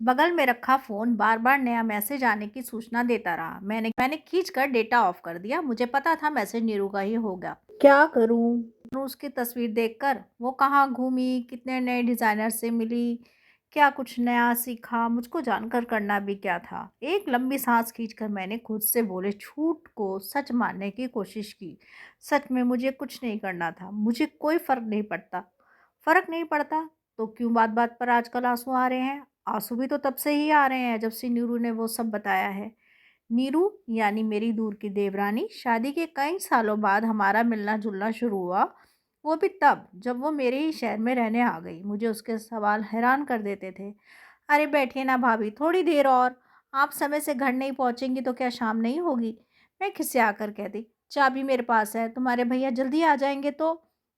बगल में रखा फोन बार बार नया मैसेज आने की सूचना देता रहा। मैंने खींच कर डेटा ऑफ कर दिया। मुझे पता था मैसेज नीरू का ही होगा। क्या करूं उसकी तस्वीर देखकर? वो कहाँ घूमी, कितने नए डिजाइनर से मिली, क्या कुछ नया सीखा, मुझको जानकर करना भी क्या था। एक लंबी सांस खींचकर मैंने खुद से बोले झूठ को सच मानने की कोशिश की। सच में मुझे कुछ नहीं करना था। मुझे कोई फर्क नहीं पड़ता तो क्यों बात बात पर आजकल आंसू आ रहे हैं? आंसू भी तो तब से ही आ रहे हैं जब से नीरू ने वो सब बताया है। नीरू यानी मेरी दूर की देवरानी, शादी के कई सालों बाद हमारा मिलना जुलना शुरू हुआ। वो भी तब जब वो मेरे ही शहर में रहने आ गई। मुझे उसके सवाल हैरान कर देते थे। अरे बैठिए ना भाभी, थोड़ी देर और। आप समय से घर नहीं पहुंचेंगी तो क्या शाम नहीं होगी? मैं खिसिया कर कहती, चाबी मेरे पास है, तुम्हारे भैया जल्दी आ जाएंगे तो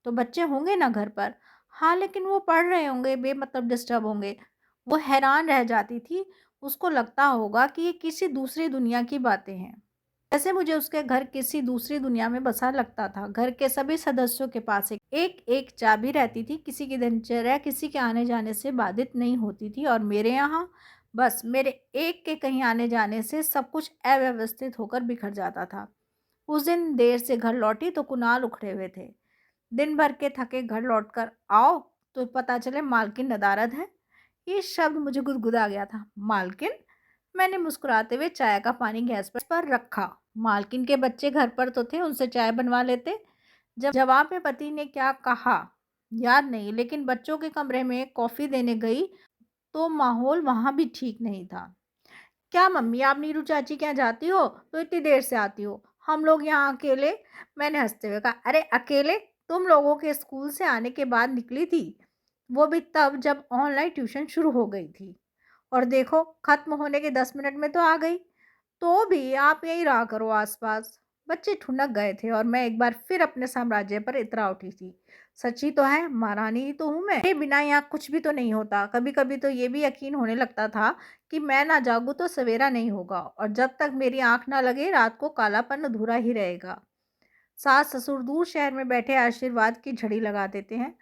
बच्चे होंगे ना घर पर। हाँ लेकिन वो पढ़ रहे होंगे, बेमतलब डिस्टर्ब होंगे। वो हैरान रह जाती थी। उसको लगता होगा कि ये किसी दूसरी दुनिया की बातें हैं। जैसे मुझे उसके घर किसी दूसरी दुनिया में बसा लगता था। घर के सभी सदस्यों के पास एक एक चाबी रहती थी। किसी की दिनचर्या किसी के आने जाने से बाधित नहीं होती थी, और मेरे यहाँ बस मेरे एक के कहीं आने जाने से सब कुछ अव्यवस्थित होकर बिखर जाता था। उस दिन देर से घर लौटी तो कुणाल उखड़े हुए थे। दिन भर के थके घर लौटकर आओ तो पता चले मालकिन नदारद है। ये शब्द मुझे गुदगुदा गया था। मालकिन? मैंने मुस्कुराते हुए चाय का पानी गैस पर रखा। मालकिन के बच्चे घर पर तो थे, उनसे चाय बनवा लेते। जब जवाब में पति ने क्या कहा याद नहीं, लेकिन बच्चों के कमरे में कॉफी देने गई तो माहौल वहां भी ठीक नहीं था। क्या मम्मी, आप नीरू चाची के यहाँ जाती हो तो इतनी देर से आती हो? हम लोग यहाँ अकेले। मैंने हंसते हुए कहा, अरे अकेले? तुम लोगों के स्कूल से आने के बाद निकली थी, वो भी तब जब ऑनलाइन ट्यूशन शुरू हो गई थी। और देखो खत्म होने के 10 मिनट में तो आ गई। तो भी आप यहीं रहा करो आसपास। बच्चे ठुनक गए थे और मैं एक बार फिर अपने साम्राज्य पर इतरा उठी थी। सच ही तो है, महारानी ही तो हूँ मैं। मेरे बिना यहाँ कुछ भी तो नहीं होता। कभी कभी तो ये भी यकीन होने लगता था कि मैं ना जागूं तो सवेरा नहीं होगा, और जब तक मेरी आंख ना लगे रात को कालापन अधूरा ही रहेगा। सास ससुर दूर शहर में बैठे आशीर्वाद की झड़ी लगा देते हैं।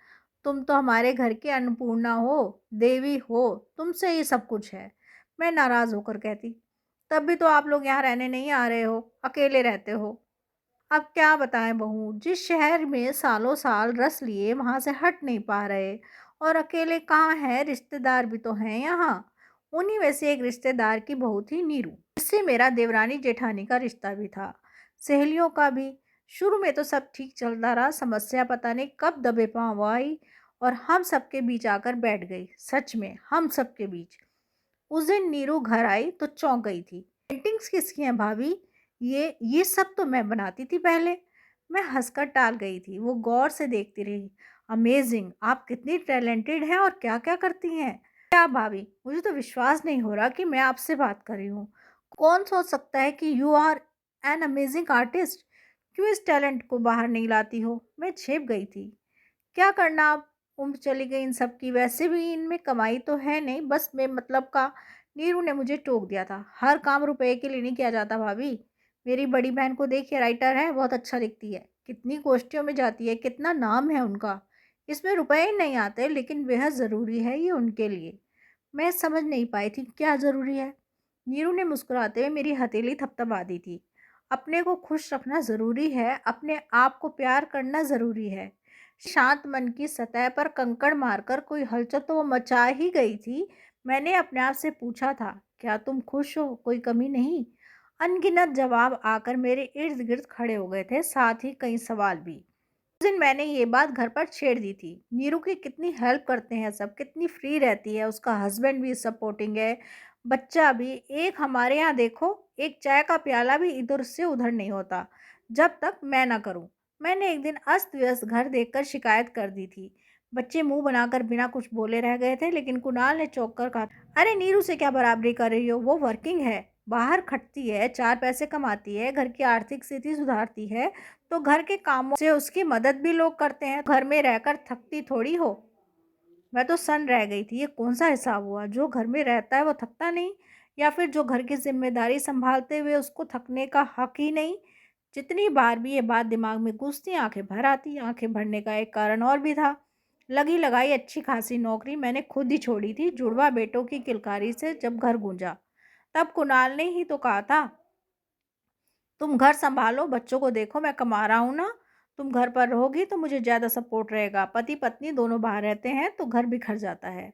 तुम तो हमारे घर की अन्नपूर्णा हो, देवी हो, तुमसे ही सब कुछ है। मैं नाराज होकर कहती, तब भी तो आप लोग यहाँ रहने नहीं आ रहे हो, अकेले रहते हो। अब क्या बताएं बहू, जिस शहर में सालों साल रस लिए वहां से हट नहीं पा रहे। और अकेले कहाँ हैं, रिश्तेदार भी तो हैं यहाँ। उन्हीं में से एक रिश्तेदार की बहू थी नीरू, जिससे मेरा देवरानी जेठानी का रिश्ता भी था, सहेलियों का भी। शुरू में तो सब ठीक चलता रहा। समस्या पता नहीं कब दबे पांव आई और हम सबके बीच आकर बैठ गई। सच में हम सबके बीच। उस दिन नीरू घर आई तो चौंक गई थी। पेंटिंग्स किसकी हैं भाभी? ये सब तो मैं बनाती थी पहले। मैं हंसकर टाल गई थी। वो गौर से देखती रही। अमेजिंग, आप कितनी टैलेंटेड हैं और क्या क्या करती हैं। क्या भाभी, मुझे तो विश्वास नहीं हो रहा कि मैं आपसे बात कर रही हूँ। कौन सोच सकता है कि you are an amazing artist? क्यों इस टैलेंट को बाहर नहीं लाती हो? मैं छेप गई थी। क्या करना अब, उम्र चली गई इन सब की। वैसे भी इनमें कमाई तो है नहीं, बस बेमतलब का। नीरू ने मुझे टोक दिया था। हर काम रुपए के लिए नहीं किया जाता भाभी। मेरी बड़ी बहन को देखिए, राइटर है, बहुत अच्छा लिखती है, कितनी गोष्ठियों में जाती है, कितना नाम है उनका। इसमें रुपए ही नहीं आते, लेकिन बेहद ज़रूरी है ये उनके लिए। मैं समझ नहीं पाई थी क्या ज़रूरी है। नीरू ने मुस्कुराते हुए मेरी हथेली थपथपा दी थी। अपने को खुश रखना ज़रूरी है, अपने आप को प्यार करना ज़रूरी है। शांत मन की सतह पर कंकड़ मारकर कोई हलचल तो वो मचा ही गई थी। मैंने अपने आप से पूछा था, क्या तुम खुश हो, कोई कमी नहीं? अनगिनत जवाब आकर मेरे इर्द गिर्द खड़े हो गए थे, साथ ही कई सवाल भी। उस दिन मैंने ये बात घर पर छेड़ दी थी। नीरू की कितनी हेल्प करते हैं सब, कितनी फ्री रहती है, उसका हस्बैंड भी सपोर्टिंग है, बच्चा भी। एक हमारे यहाँ देखो, एक चाय का प्याला भी इधर से उधर नहीं होता जब तक मैं ना करूं। मैंने एक दिन अस्त व्यस्त घर देखकर शिकायत कर दी थी। बच्चे मुंह बनाकर बिना कुछ बोले रह गए थे, लेकिन कुणाल ने चौंक कर कहा, अरे नीरू से क्या बराबरी कर रही हो? वो वर्किंग है, बाहर खटती है, 4 पैसे कमाती है, घर की आर्थिक स्थिति सुधारती है, तो घर के कामों से उसकी मदद भी लोग करते हैं। घर में रहकर थकती थोड़ी हो। मैं तो सन रह गई थी। ये कौन सा हिसाब हुआ? जो घर में रहता है वो थकता नहीं, या फिर जो घर की जिम्मेदारी संभालते हुए उसको थकने का हक ही नहीं? जितनी बार भी ये बात दिमाग में घुसती आंखें भर आती। आंखें भरने का एक कारण और भी था। लगी लगाई अच्छी खासी नौकरी मैंने खुद ही छोड़ी थी, जुड़वा बेटों की किलकारी से जब घर गूंजा। तब कुणाल ने ही तो कहा था, तुम घर संभालो, बच्चों को देखो, मैं कमा रहा हूं ना। तुम घर पर रहोगी तो मुझे ज्यादा सपोर्ट रहेगा। पति पत्नी दोनों बाहर रहते हैं तो घर बिखर जाता है।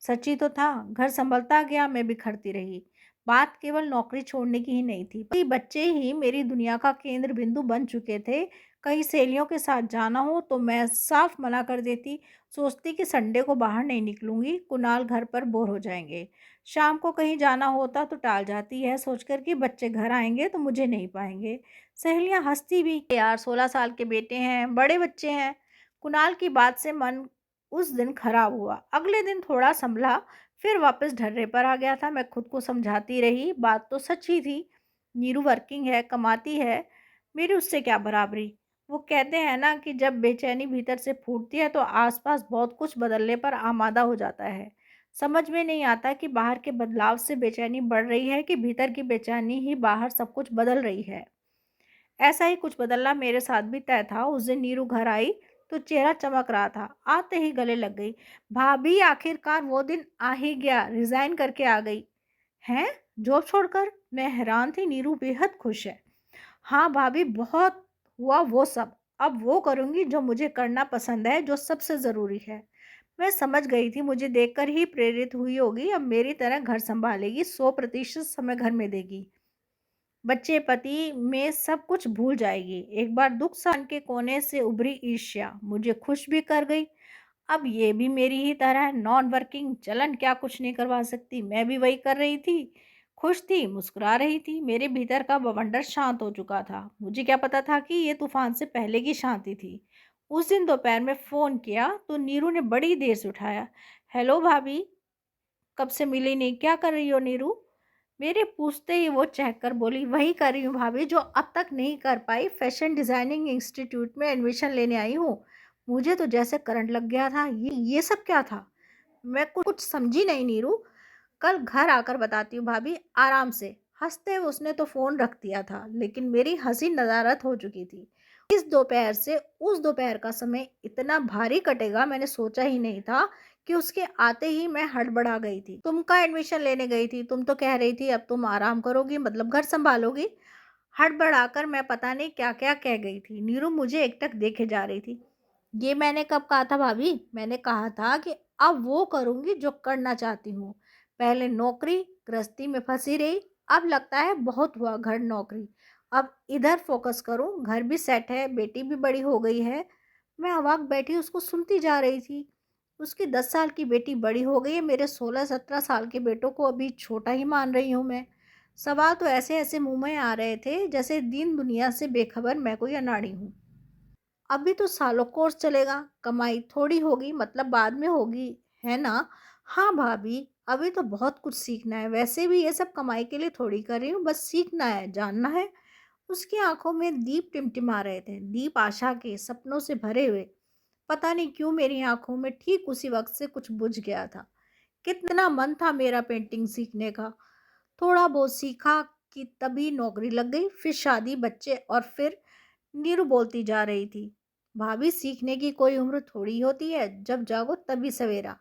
सच्ची तो था, घर संभलता गया, मैं बिखरती रही। बात केवल नौकरी छोड़ने की ही नहीं थी, पति बच्चे ही मेरी दुनिया का केंद्र बिंदु बन चुके थे। कहीं सहेलियों के साथ जाना हो तो मैं साफ मना कर देती, सोचती कि संडे को बाहर नहीं निकलूंगी, कुणाल घर पर बोर हो जाएंगे। शाम को कहीं जाना होता तो टाल जाती है, सोचकर कि बच्चे घर आएंगे तो मुझे नहीं पाएंगे। सहेलियां हंसती भी, यार 16 साल के बेटे हैं, बड़े बच्चे हैं। कुणाल की बात से मन उस दिन खराब हुआ। अगले दिन थोड़ा संभला, फिर वापस ढर्रे पर आ गया था। मैं खुद को समझाती रही, बात तो सच ही थी। नीरू वर्किंग है, कमाती है, मेरी उससे क्या बराबरी। वो कहते हैं ना कि जब बेचैनी भीतर से फूटती है तो आसपास बहुत कुछ बदलने पर आमादा हो जाता है। समझ में नहीं आता कि बाहर के बदलाव से बेचैनी बढ़ रही है कि भीतर की बेचैनी ही बाहर सब कुछ बदल रही है। ऐसा ही कुछ बदलना मेरे साथ भी तय था। उस दिन नीरू घर आई तो चेहरा चमक रहा था, आते ही गले लग गई। भाभी, आखिरकार वो दिन आ ही गया, रिजाइन करके आ गई हैं, जॉब छोड़कर। मैं हैरान थी, नीरू बेहद खुश है। हाँ भाभी, बहुत हुआ वो सब। अब वो करूंगी जो मुझे करना पसंद है, जो सबसे ज़रूरी है। मैं समझ गई थी, मुझे देखकर ही प्रेरित हुई होगी। अब मेरी तरह घर संभालेगी, 100% समय घर में देगी, बच्चे पति में सब कुछ भूल जाएगी। एक बार दुख सहन के कोने से उभरी ईर्ष्या मुझे खुश भी कर गई। अब ये भी मेरी ही तरह नॉन वर्किंग, चलन क्या कुछ नहीं करवा सकती। मैं भी वही कर रही थी, खुश थी, मुस्कुरा रही थी। मेरे भीतर का बवंडर शांत हो चुका था। मुझे क्या पता था कि ये तूफान से पहले की शांति थी। उस दिन दोपहर में फ़ोन किया तो नीरू ने बड़ी देर से उठाया। हेलो भाभी, कब से मिली नहीं, क्या कर रही हो नीरू? मेरे पूछते ही वो चहक कर बोली, वही कर रही हूँ भाभी जो अब तक नहीं कर पाई, फैशन डिज़ाइनिंग इंस्टीट्यूट में एडमिशन लेने आई हूँ। मुझे तो जैसे करंट लग गया था। ये सब क्या था? मैं कुछ समझी नहीं नीरू। कल घर आकर बताती हूँ भाभी, आराम से। हंसते हुए उसने तो फ़ोन रख दिया था, लेकिन मेरी हंसी नदारद हो चुकी थी। इस दोपहर से उस दोपहर का समय इतना भारी कटेगा मैंने सोचा ही नहीं था कि उसके आते ही मैं हड़बड़ा गई थी। तुम का एडमिशन लेने गई थी? तुम तो कह रही थी अब तुम आराम करोगी, मतलब घर संभालोगी। हड़बड़ाकर मैं पता नहीं क्या क्या कह गई थी। नीरू मुझे एकटक देखे जा रही थी। ये मैंने कब कहा था भाभी? मैंने कहा था कि अब वो करूंगी जो करना चाहती हूँ। पहले नौकरी गृहस्थी में फंसी रही, अब लगता है बहुत हुआ घर नौकरी। अब इधर फोकस करूं, घर भी सेट है, बेटी भी बड़ी हो गई है। मैं अवाक बैठी उसको सुनती जा रही थी। उसकी 10 साल की बेटी बड़ी हो गई है, मेरे 16-17 साल के बेटों को अभी छोटा ही मान रही हूँ मैं। सवाल तो ऐसे ऐसे मुंह में आ रहे थे जैसे दीन दुनिया से बेखबर मैं कोई अनाड़ी हूँ। अभी तो सालों कोर्स चलेगा, कमाई थोड़ी होगी, मतलब बाद में होगी, है ना? हाँ भाभी, अभी तो बहुत कुछ सीखना है। वैसे भी ये सब कमाई के लिए थोड़ी कर रही हूँ, बस सीखना है, जानना है। उसकी आंखों में दीप टिमटिमा रहे थे, दीप आशा के, सपनों से भरे हुए। पता नहीं क्यों मेरी आंखों में ठीक उसी वक्त से कुछ बुझ गया था। कितना मन था मेरा पेंटिंग सीखने का। थोड़ा बहुत सीखा कि तभी नौकरी लग गई, फिर शादी, बच्चे, और फिर नीरू बोलती जा रही थी, भाभी सीखने की कोई उम्र थोड़ी होती है, जब जागो तभी सवेरा।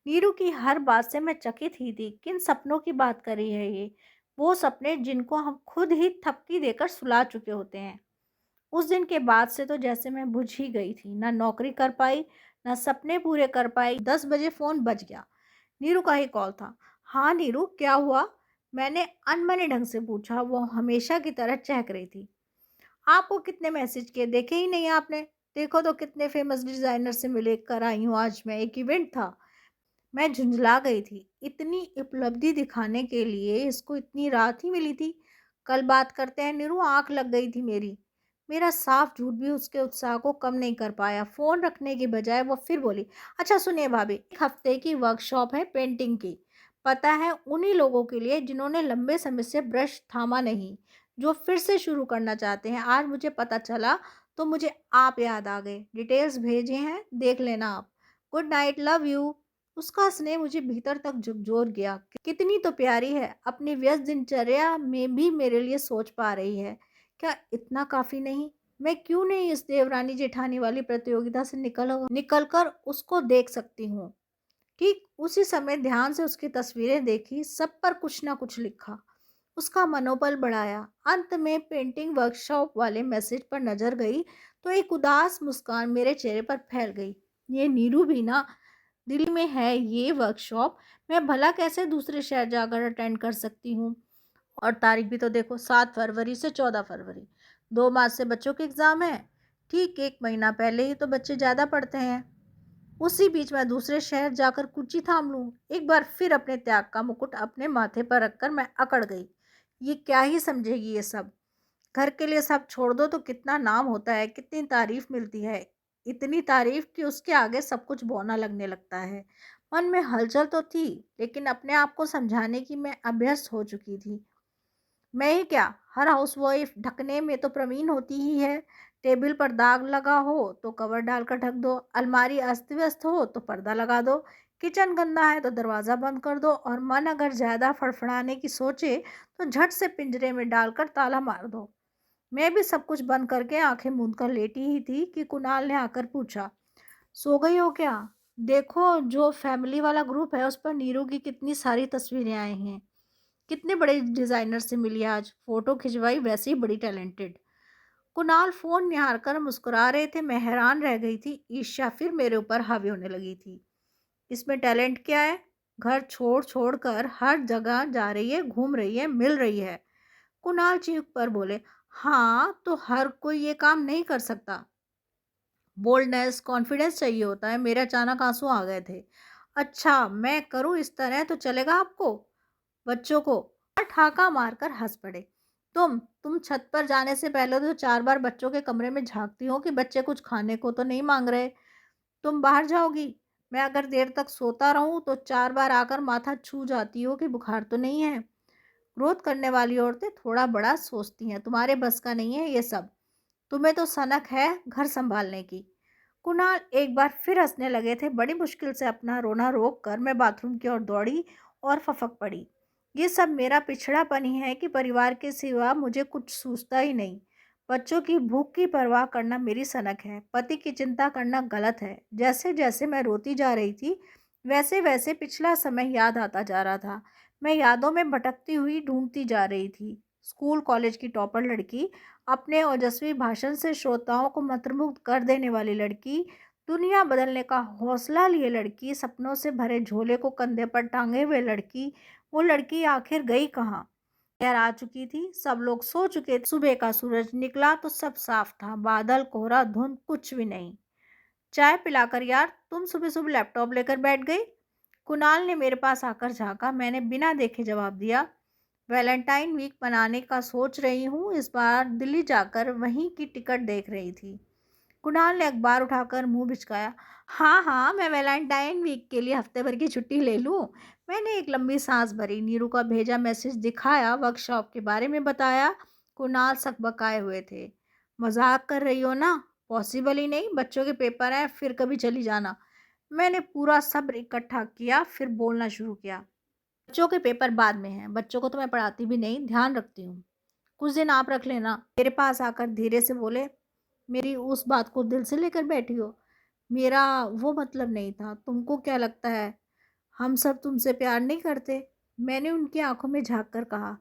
नीरू की हर बात से मैं चकित ही थी। किन सपनों की बात कर रही है ये? वो सपने जिनको हम खुद ही थपकी देकर सुला चुके होते हैं। उस दिन के बाद से तो जैसे मैं बुझ ही गई थी, ना नौकरी कर पाई, ना सपने पूरे कर पाई। 10 बजे फोन बज गया, नीरू का ही कॉल था। हाँ नीरू, क्या हुआ? मैंने अनमने ढंग से पूछा। वो हमेशा की तरह चहक रही थी। आपको कितने मैसेज किए, देखे ही नहीं आपने? देखो तो कितने फेमस डिजाइनर से मिले कर आई हूँ आज मैं, एक इवेंट था। मैं झुंझला गई थी। इतनी उपलब्धि दिखाने के लिए इसको इतनी रात ही मिली थी। कल बात करते हैं नीरू, आंख लग गई थी मेरी। मेरा साफ झूठ भी उसके उत्साह को कम नहीं कर पाया। फोन रखने की बजाय वो फिर बोली, अच्छा सुनिए भाभी, एक हफ्ते की वर्कशॉप है पेंटिंग की। पता है, उन्हीं लोगों के लिए जिन्होंने लंबे समय से ब्रश थामा नहीं, जो फिर से शुरू करना चाहते हैं। आज मुझे पता चला तो मुझे आप याद आ गए। डिटेल्स भेजे हैं, देख लेना आप। Good night, love you. उसका स्नेह मुझे भीतर तक झकझोर गया। कितनी तो प्यारी है, अपनी व्यस्त दिनचर्या में भी मेरे लिए सोच पा रही है। क्या इतना काफी नहीं? मैं क्यों नहीं इस देवरानी जेठानी वाली प्रतियोगिता से निकल कर उसको देख सकती हूँ। ठीक उसी समय ध्यान से उसकी तस्वीरें देखी, सब पर कुछ ना कुछ लिखा। उसका मनोबल बढ़ाया। अंत में पेंटिंग वर्कशॉप वाले मैसेज पर नजर गई तो एक उदास मुस्कान मेरे चेहरे पर फैल गई। ये नीरू भी ना, दिल्ली में है ये वर्कशॉप, मैं भला कैसे दूसरे शहर जाकर अटेंड कर सकती हूँ। और तारीख भी तो देखो, 7 फरवरी से 14 फरवरी, 2 मार्च से बच्चों के एग्जाम है। ठीक 1 महीना पहले ही तो बच्चे ज़्यादा पढ़ते हैं। उसी बीच मैं दूसरे शहर जाकर कुर्सी थाम लूं। एक बार फिर अपने त्याग का मुकुट अपने माथे पर रखकर मैं अकड़ गई। ये क्या ही समझेगी ये सब। घर के लिए सब छोड़ दो तो कितना नाम होता है, कितनी तारीफ मिलती है। इतनी तारीफ कि उसके आगे सब कुछ बौना लगने लगता है। मन में हलचल तो थी, लेकिन अपने आप को समझाने की मैं अभ्यस्त हो चुकी थी। मैं ही क्या, हर हाउसवाइफ ढकने में तो प्रवीण होती ही है। टेबल पर दाग लगा हो तो कवर डालकर ढक दो, अलमारी अस्त व्यस्त हो तो पर्दा लगा दो, किचन गंदा है तो दरवाज़ा बंद कर दो, और मन अगर ज़्यादा फड़फड़ाने की सोचे तो झट से पिंजरे में डालकर ताला मार दो। मैं भी सब कुछ बंद करके आंखें मूंद कर लेटी ही थी कि कुणाल ने आकर पूछा, सो गई हो क्या? देखो जो फैमिली वाला ग्रुप है उस पर नीरू की कितनी सारी तस्वीरें आई हैं। कितने बड़े डिजाइनर से मिली आज, फोटो खिंचवाई, वैसे ही बड़ी टैलेंटेड। कुणाल फोन निहार कर मुस्कुरा रहे थे। मैं हैरान रह गई थी। ईर्ष्या फिर मेरे ऊपर हावी होने लगी थी। इसमें टैलेंट क्या है? घर छोड़ छोड़ कर हर जगह जा रही है, घूम रही है, मिल रही है। कुणाल चीख पर बोले, हाँ तो हर कोई ये काम नहीं कर सकता। बोल्डनेस, कॉन्फिडेंस चाहिए होता है। मेरे अचानक आंसू आ गए थे। अच्छा, मैं करूं इस तरह तो चलेगा आपको? बच्चों को और ठाका मारकर हंस पड़े। तुम छत पर जाने से पहले तो 4 बार बच्चों के कमरे में झांकती हो कि बच्चे कुछ खाने को तो नहीं मांग रहे। तुम बाहर जाओगी। मैं अगर देर तक सोता रहूं तो 4 बार आकर माथा छू जाती हो कि बुखार तो नहीं है। क्रोध करने वाली औरतें थोड़ा बड़ा सोचती हैं, तुम्हारे बस का नहीं है ये सब। तुम्हें तो सनक है घर संभालने की। कुणाल एक बार फिर हंसने लगे थे। बड़ी मुश्किल से अपना रोना रोक कर मैं बाथरूम की ओर दौड़ी और फपक पड़ी। ये सब मेरा पिछड़ापन ही है कि परिवार के सिवा मुझे कुछ सूझता ही नहीं। बच्चों की भूख की परवाह करना मेरी सनक है, पति की चिंता करना गलत है। जैसे जैसे मैं रोती जा रही थी वैसे वैसे पिछला समय याद आता जा रहा था। मैं यादों में भटकती हुई ढूंढती जा रही थी। स्कूल कॉलेज की टॉपर लड़की, अपने ओजस्वी भाषण से श्रोताओं को मंत्रमुग्ध कर देने वाली लड़की, दुनिया बदलने का हौसला लिए लड़की, सपनों से भरे झोले को कंधे पर टांगे हुए लड़की, वो लड़की आखिर गई कहाँ? खैर आ चुकी थी, सब लोग सो चुके थे। सुबह का सूरज निकला तो सब साफ था, बादल, कोहरा, धुंध कुछ भी नहीं। चाय पिलाकर यार, तुम सुबह सुबह लैपटॉप लेकर बैठ गई। कुणाल ने मेरे पास आकर झांका। मैंने बिना देखे जवाब दिया, वैलेंटाइन वीक मनाने का सोच रही हूँ। इस बार दिल्ली जाकर वहीं की टिकट देख रही थी। कुणाल ने अखबार उठाकर मुंह बिचकाया। हाँ हाँ, मैं वैलेंटाइन वीक के लिए हफ्ते भर की छुट्टी ले लूँ। मैंने एक लंबी सांस भरी। नीरू का भेजा मैसेज दिखाया, वर्कशॉप के बारे में बताया। कुणाल सकबकाए हुए थे। मजाक कर रही हो ना? पॉसिबल ही नहीं, बच्चों के पेपर हैं, फिर कभी चली जाना। मैंने पूरा सब्र इकट्ठा किया, फिर बोलना शुरू किया। बच्चों के पेपर बाद में हैं, बच्चों को तो मैं पढ़ाती भी नहीं, ध्यान रखती हूँ। कुछ दिन आप रख लेना। मेरे पास आकर धीरे से बोले, मेरी उस बात को दिल से लेकर बैठी हो। मेरा वो मतलब नहीं था। तुमको क्या लगता है हम सब तुमसे प्यार नहीं करते? मैंने उनकी आंखों में झांक कर कहा,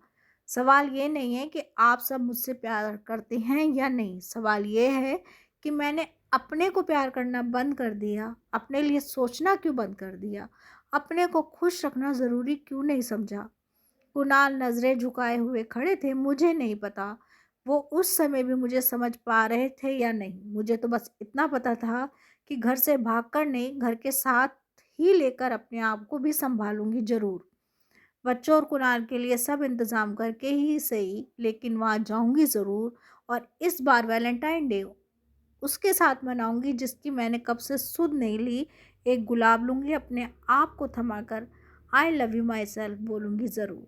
सवाल ये नहीं है कि आप सब मुझसे प्यार करते हैं या नहीं, सवाल ये है कि मैंने अपने को प्यार करना बंद कर दिया, अपने लिए सोचना क्यों बंद कर दिया, अपने को खुश रखना ज़रूरी क्यों नहीं समझा। कुणाल नज़रें झुकाए हुए खड़े थे। मुझे नहीं पता वो उस समय भी मुझे समझ पा रहे थे या नहीं। मुझे तो बस इतना पता था कि घर से भागकर नहीं, घर के साथ ही लेकर अपने आप को भी संभालूंगी ज़रूर। बच्चों और कुणाल के लिए सब इंतज़ाम करके ही सही, लेकिन वहाँ जाऊंगी ज़रूर। और इस बार वैलेंटाइन डे उसके साथ मनाऊंगी जिसकी मैंने कब से सुध नहीं ली। एक गुलाब लूंगी, अपने आप को थमाकर I love you myself बोलूंगी ज़रूर।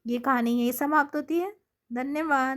ये कहानी यही समाप्त होती है। धन्यवाद।